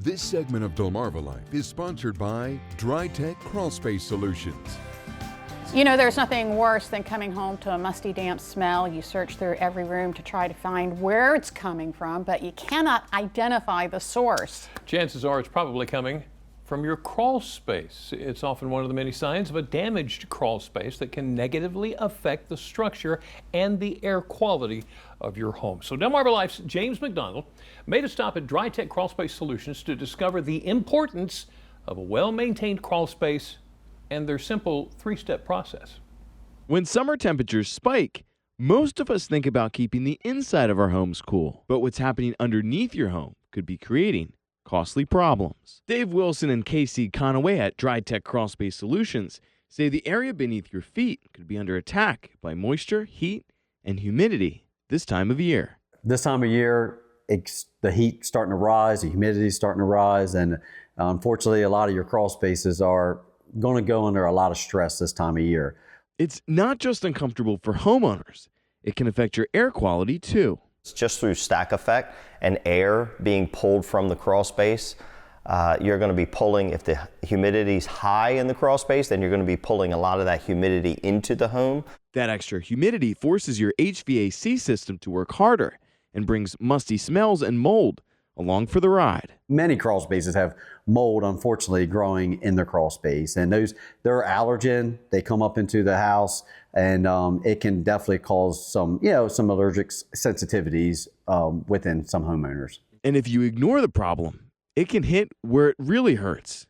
This segment of DelmarvaLife is sponsored by DryTek Crawl Space Solutions. You know, there's nothing worse than coming home to a musty, damp smell. You search through every room to try to find where it's coming from, but you cannot identify the source. Chances are it's probably coming from your crawl space. It's often one of the many signs of a damaged crawl space that can negatively affect the structure and the air quality of your home. So DelmarvaLife's James McDonald made a stop at DryTek Crawl Space Solutions to discover the importance of a well-maintained crawl space and their simple three-step process. When summer temperatures spike, most of us think about keeping the inside of our homes cool. But what's happening underneath your home could be creating costly problems. Dave Wilson and Casey Conaway at DryTek Crawl Space Solutions say the area beneath your feet could be under attack by moisture, heat, and humidity this time of year. This time of year, the heat's starting to rise, the humidity's starting to rise, and unfortunately, a lot of your crawl spaces are going to go under a lot of stress this time of year. It's not just uncomfortable for homeowners. It can affect your air quality too. It's just through stack effect and air being pulled from the crawl space. You're going to be pulling, if the humidity's high in the crawl space, then you're going to be pulling a lot of that humidity into the home. That extra humidity forces your HVAC system to work harder and brings musty smells and mold along for the ride. Many crawl spaces have mold, unfortunately, growing in their crawl space, and they're allergen. They come up into the house, and it can definitely cause some allergic sensitivities within some homeowners. And if you ignore the problem, it can hit where it really hurts,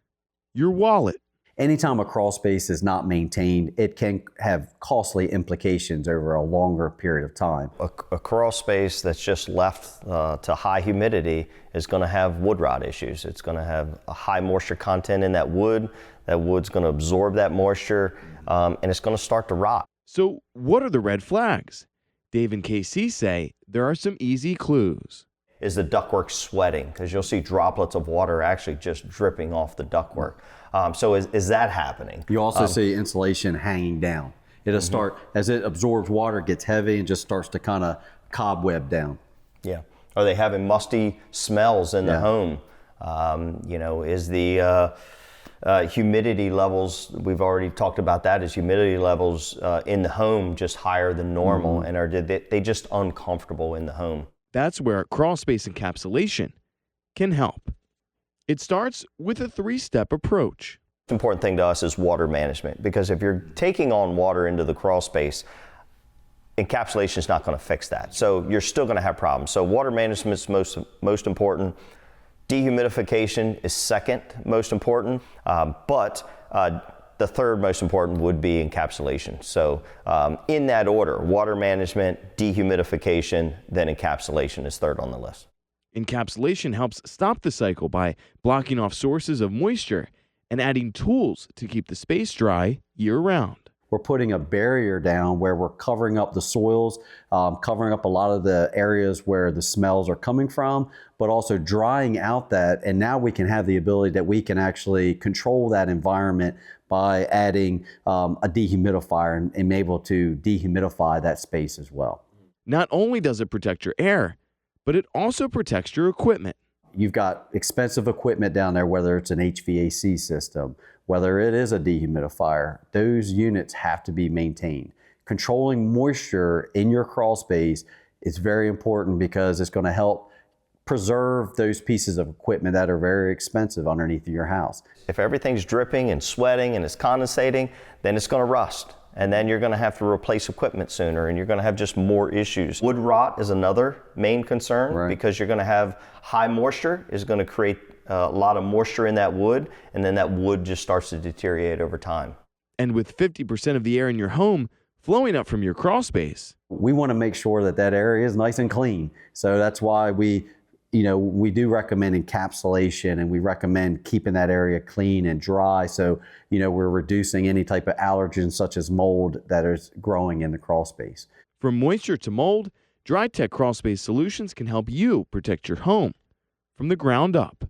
your wallet. Anytime a crawl space is not maintained, it can have costly implications over a longer period of time. A crawl space that's just left to high humidity is going to have wood rot issues. It's going to have a high moisture content in that wood. That wood's going to absorb that moisture, and it's going to start to rot. So what are the red flags? Dave and KC say there are some easy clues. Is the ductwork sweating? Because you'll see droplets of water actually just dripping off the ductwork. So is that happening? You also see insulation hanging down. It'll start, as it absorbs water, gets heavy and just starts to kind of cobweb down. Yeah. Are they having musty smells in the home? Is the humidity levels, we've already talked about that, is humidity levels in the home just higher than normal, and are they just uncomfortable in the home? That's where crawl space encapsulation can help. It starts with a three-step approach. The important thing to us is water management, because if you're taking on water into the crawl space, encapsulation is not going to fix that. So you're still going to have problems. So water management is most important. Dehumidification is second most important, but the third most important would be encapsulation. So in that order, water management, dehumidification, then encapsulation is third on the list. Encapsulation helps stop the cycle by blocking off sources of moisture and adding tools to keep the space dry year-round. We're putting a barrier down where we're covering up the soils, covering up a lot of the areas where the smells are coming from, but also drying out that. And now we can have the ability that we can actually control that environment by adding a dehumidifier and be able to dehumidify that space as well. Not only does it protect your air, but it also protects your equipment. You've got expensive equipment down there, whether it's an HVAC system, whether it is a dehumidifier. Those units have to be maintained. Controlling moisture in your crawl space is very important because it's going to help preserve those pieces of equipment that are very expensive underneath your house. If everything's dripping and sweating and it's condensating, then it's going to rust. And then you're going to have to replace equipment sooner, and you're going to have just more issues. Wood rot is another main concern, because you're going to have high moisture is going to create a lot of moisture in that wood, and then that wood just starts to deteriorate over time. And with 50% of the air in your home flowing up from your crawl space, we want to make sure that that area is nice and clean. So that's why we do recommend encapsulation, and we recommend keeping that area clean and dry. So, we're reducing any type of allergens such as mold that is growing in the crawl space. From moisture to mold, DryTek Crawl Space Solutions can help you protect your home from the ground up.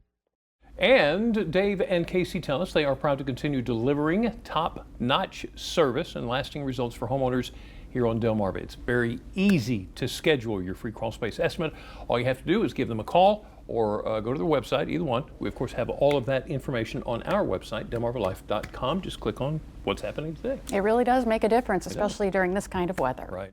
And Dave and Casey tell us they are proud to continue delivering top-notch service and lasting results for homeowners here on Delmarva. It's very easy to schedule your free crawl space estimate. All you have to do is give them a call or go to their website, either one. We, of course, have all of that information on our website, DelmarvaLife.com. Just click on what's happening today. It really does make a difference, especially during this kind of weather. Right.